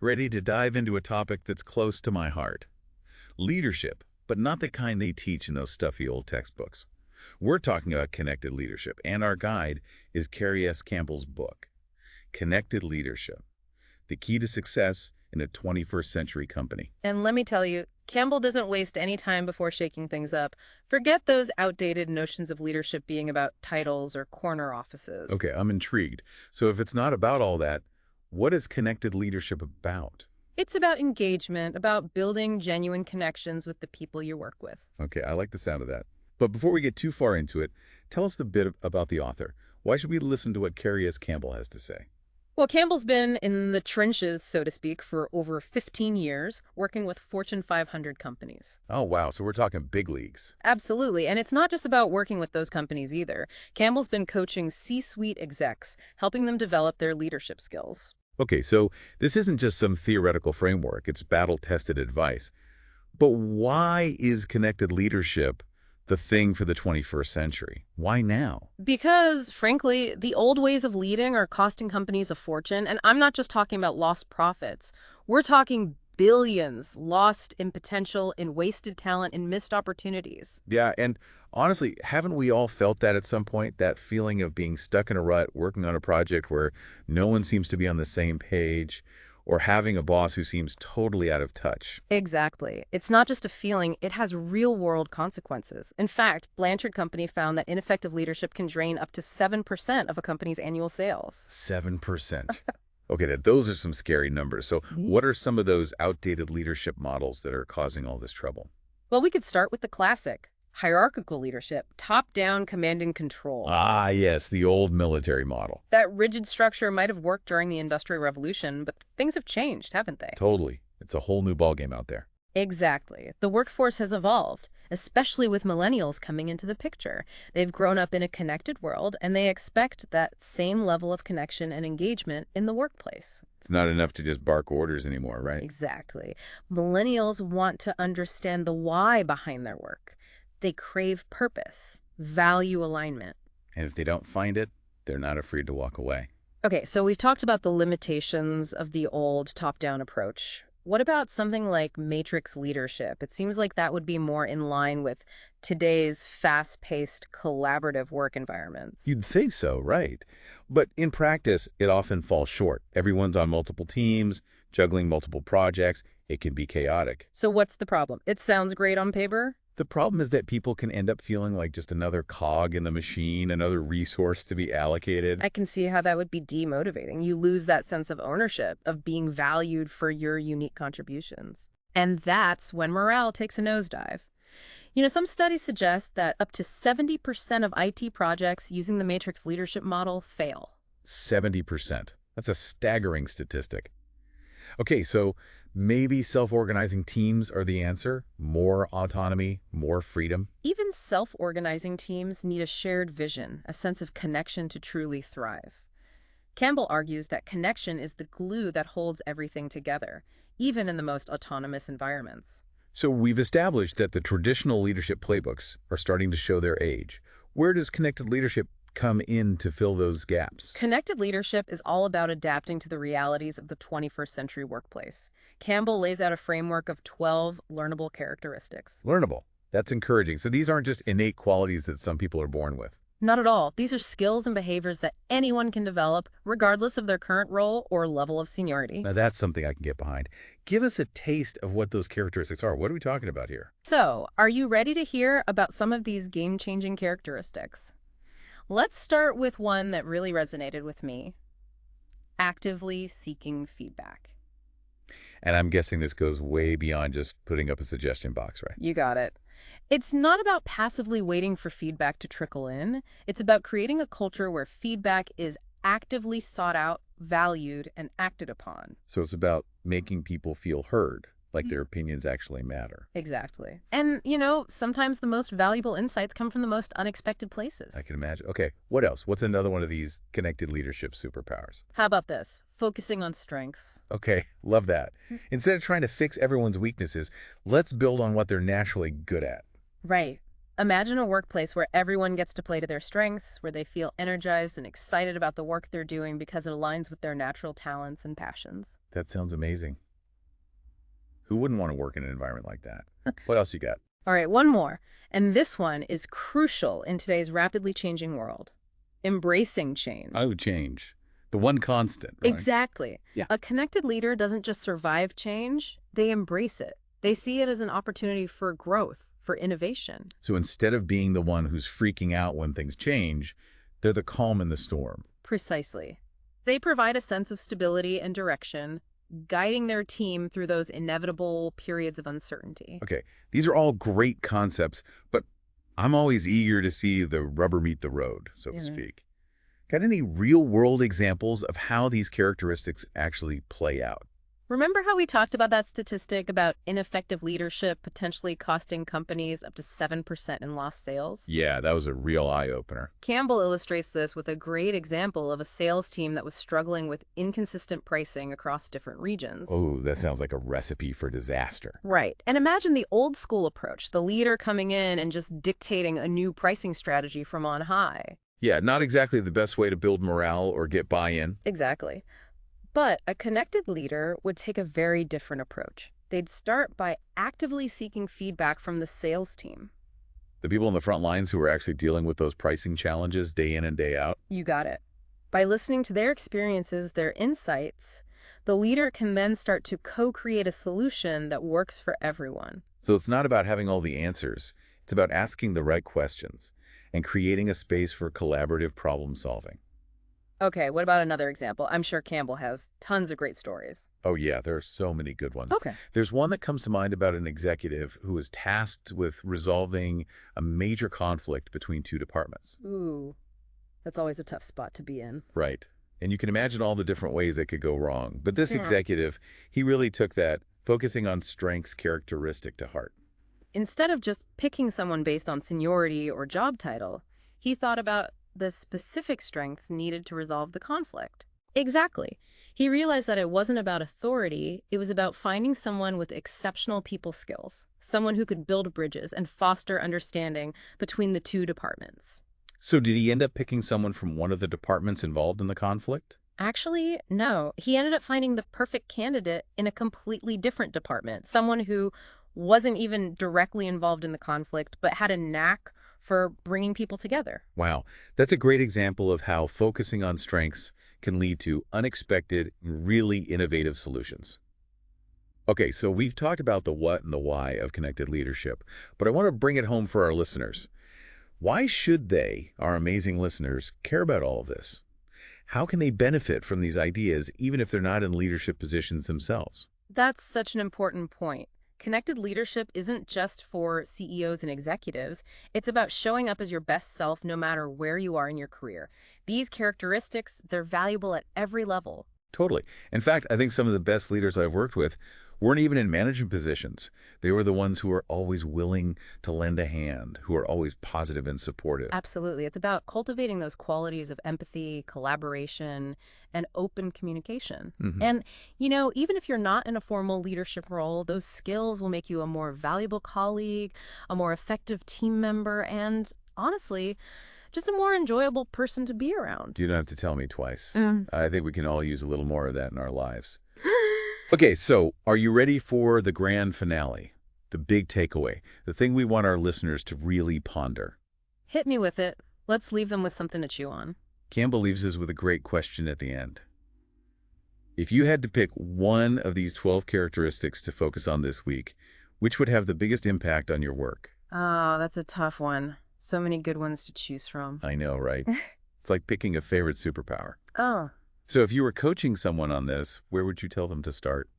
Ready to dive into a topic that's close to my heart. Leadership, but not the kind they teach in those stuffy old textbooks. We're talking about connected leadership, and our guide is Kerry S. Campbell's book, Connected Leadership, the key to success in a 21st century company. And let me tell you, Campbell doesn't waste any time before shaking things up. Forget those outdated notions of leadership being about titles or corner offices. Okay, I'm intrigued. So if it's not about all that, what is connected leadership about? It's about engagement, about building genuine connections with the people you work with. Okay, I like the sound of that. But before we get too far into it, tell us a bit about the author. Why should we listen to what Kerry S. Campbell has to say? Well, Campbell's been in the trenches, so to speak, for over 15 years, working with Fortune 500 companies. Oh, wow. So we're talking big leagues. Absolutely. And it's not just about working with those companies either. Campbell's been coaching C-suite execs, helping them develop their leadership skills. Okay, so this isn't just some theoretical framework. It's battle-tested advice. But why is connected leadership the thing for the 21st century? Why now? Because, frankly, the old ways of leading are costing companies a fortune, and I'm not just talking about lost profits. We're talking billions lost in potential, in wasted talent, in missed opportunities. Yeah, and honestly, haven't we all felt that at some point? That feeling of being stuck in a rut, working on a project where no one seems to be on the same page, or having a boss who seems totally out of touch. Exactly. It's not just a feeling, it has real-world consequences. In fact, Blanchard Company found that ineffective leadership can drain up to 7% of a company's annual sales. 7%. Okay, those are some scary numbers. So what are some of those outdated leadership models that are causing all this trouble? Well, we could start with the classic. Hierarchical leadership, top-down command and control. Ah, yes, the old military model. That rigid structure might have worked during the Industrial Revolution, but things have changed, haven't they? Totally. It's a whole new ballgame out there. Exactly. The workforce has evolved, especially with millennials coming into the picture. They've grown up in a connected world, and they expect that same level of connection and engagement in the workplace. It's not enough to just bark orders anymore, right? Exactly. Millennials want to understand the why behind their work. They crave purpose, value alignment. And if they don't find it, they're not afraid to walk away. Okay, so we've talked about the limitations of the old top-down approach. What about something like matrix leadership? It seems like that would be more in line with today's fast-paced, collaborative work environments. You'd think so, right? But in practice, it often falls short. Everyone's on multiple teams, juggling multiple projects. It can be chaotic. So what's the problem? It sounds great on paper. The problem is that people can end up feeling like just another cog in the machine, another resource to be allocated. I can see how that would be demotivating. You lose that sense of ownership, of being valued for your unique contributions. And that's when morale takes a nosedive. You know, some studies suggest that up to 70% of IT projects using the matrix leadership model fail. 70%. That's a staggering statistic. Okay, so maybe self-organizing teams are the answer? More autonomy, more freedom? Even self-organizing teams need a shared vision, a sense of connection to truly thrive. Campbell argues that connection is the glue that holds everything together, even in the most autonomous environments. So we've established that the traditional leadership playbooks are starting to show their age. Where does connected leadership come in to fill those gaps? Connected leadership is all about adapting to the realities of the 21st century workplace. Campbell lays out a framework of 12 learnable characteristics. Learnable. That's encouraging. So these aren't just innate qualities that some people are born with. Not at all. These are skills and behaviors that anyone can develop, regardless of their current role or level of seniority. Now that's something I can get behind. Give us a taste of what those characteristics are. What are we talking about here? So, are you ready to hear about some of these game-changing characteristics? Let's start with one that really resonated with me. Actively seeking feedback. And I'm guessing this goes way beyond just putting up a suggestion box, right? You got it. It's not about passively waiting for feedback to trickle in. It's about creating a culture where feedback is actively sought out, valued, and acted upon. So it's about making people feel heard, like their opinions actually matter. Exactly. And, you know, sometimes the most valuable insights come from the most unexpected places. I can imagine. Okay, what else? What's another one of these connected leadership superpowers? How about this? Focusing on strengths. Okay, love that. Instead of trying to fix everyone's weaknesses, let's build on what they're naturally good at. Right. Imagine a workplace where everyone gets to play to their strengths, where they feel energized and excited about the work they're doing because it aligns with their natural talents and passions. That sounds amazing. Who wouldn't want to work in an environment like that? What else you got? All right, one more. And this one is crucial in today's rapidly changing world. Embracing change. Oh, change. The one constant, right? Exactly. Yeah. A connected leader doesn't just survive change, they embrace it. They see it as an opportunity for growth, for innovation. So instead of being the one who's freaking out when things change, they're the calm in the storm. Precisely. They provide a sense of stability and direction, guiding their team through those inevitable periods of uncertainty. Okay, these are all great concepts, but I'm always eager to see the rubber meet the road, so to speak. Got any real-world examples of how these characteristics actually play out? Remember how we talked about that statistic about ineffective leadership potentially costing companies up to 7% in lost sales? Yeah, that was a real eye-opener. Campbell illustrates this with a great example of a sales team that was struggling with inconsistent pricing across different regions. Oh, that sounds like a recipe for disaster. Right. And imagine the old school approach, the leader coming in and just dictating a new pricing strategy from on high. Yeah, not exactly the best way to build morale or get buy-in. Exactly. But a connected leader would take a very different approach. They'd start by actively seeking feedback from the sales team. The people on the front lines who are actually dealing with those pricing challenges day in and day out. You got it. By listening to their experiences, their insights, the leader can then start to co-create a solution that works for everyone. So it's not about having all the answers. It's about asking the right questions and creating a space for collaborative problem solving. Okay, what about another example? I'm sure Campbell has tons of great stories. Oh yeah, there are so many good ones. Okay. There's one that comes to mind about an executive who was tasked with resolving a major conflict between two departments. Ooh, that's always a tough spot to be in. Right. And you can imagine all the different ways that could go wrong. But this Yeah. executive, he really took that focusing on strengths characteristic to heart. Instead of just picking someone based on seniority or job title, he thought about the specific strengths needed to resolve the conflict. Exactly. He realized that it wasn't about authority, it was about finding someone with exceptional people skills, someone who could build bridges and foster understanding between the two departments. So did he end up picking someone from one of the departments involved in the conflict? Actually, no. He ended up finding the perfect candidate in a completely different department, someone who wasn't even directly involved in the conflict, but had a knack for bringing people together. Wow, that's a great example of how focusing on strengths can lead to unexpected, really innovative solutions. Okay, so we've talked about the what and the why of connected leadership, but I want to bring it home for our listeners. Why should they, our amazing listeners, care about all of this? How can they benefit from these ideas even if they're not in leadership positions themselves? That's such an important point. Connected leadership isn't just for CEOs and executives. It's about showing up as your best self no matter where you are in your career. These characteristics, they're valuable at every level. Totally. In fact, I think some of the best leaders I've worked with weren't even in management positions. They were the ones who were always willing to lend a hand, who are always positive and supportive. Absolutely. It's about cultivating those qualities of empathy, collaboration, and open communication. And, even if you're not in a formal leadership role, those skills will make you a more valuable colleague, a more effective team member, and honestly, just a more enjoyable person to be around. You don't have to tell me twice. I think we can all use a little more of that in our lives. Okay, so are you ready for the grand finale? The big takeaway, the thing we want our listeners to really ponder. Hit me with it. Let's leave them with something to chew on. Campbell leaves us with a great question at the end. If you had to pick one of these 12 characteristics to focus on this week, which would have the biggest impact on your work? Oh, that's a tough one. So many good ones to choose from. I know, right? It's like picking a favorite superpower. Oh. So if you were coaching someone on this, where would you tell them to start?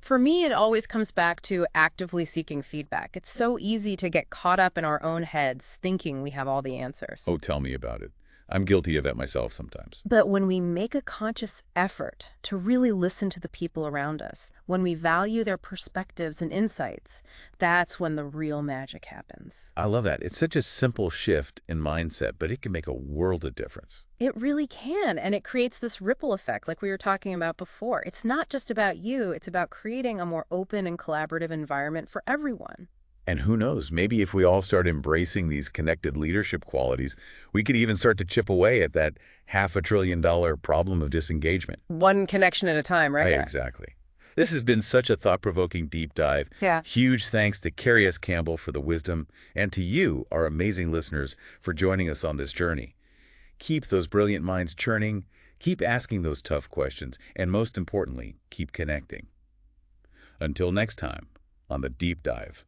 For me, it always comes back to actively seeking feedback. It's so easy to get caught up in our own heads thinking we have all the answers. Oh, tell me about it. I'm guilty of that myself sometimes. But when we make a conscious effort to really listen to the people around us, when we value their perspectives and insights, that's when the real magic happens. I love that. It's such a simple shift in mindset, but it can make a world of difference. It really can, and it creates this ripple effect like we were talking about before. It's not just about you, it's about creating a more open and collaborative environment for everyone. And who knows, maybe if we all start embracing these connected leadership qualities, we could even start to chip away at that $500 billion problem of disengagement. One connection at a time, right? Exactly. This has been such a thought-provoking deep dive. Yeah. Huge thanks to Kerry S. Campbell for the wisdom, and to you, our amazing listeners, for joining us on this journey. Keep those brilliant minds churning, keep asking those tough questions, and most importantly, keep connecting. Until next time, on The Deep Dive.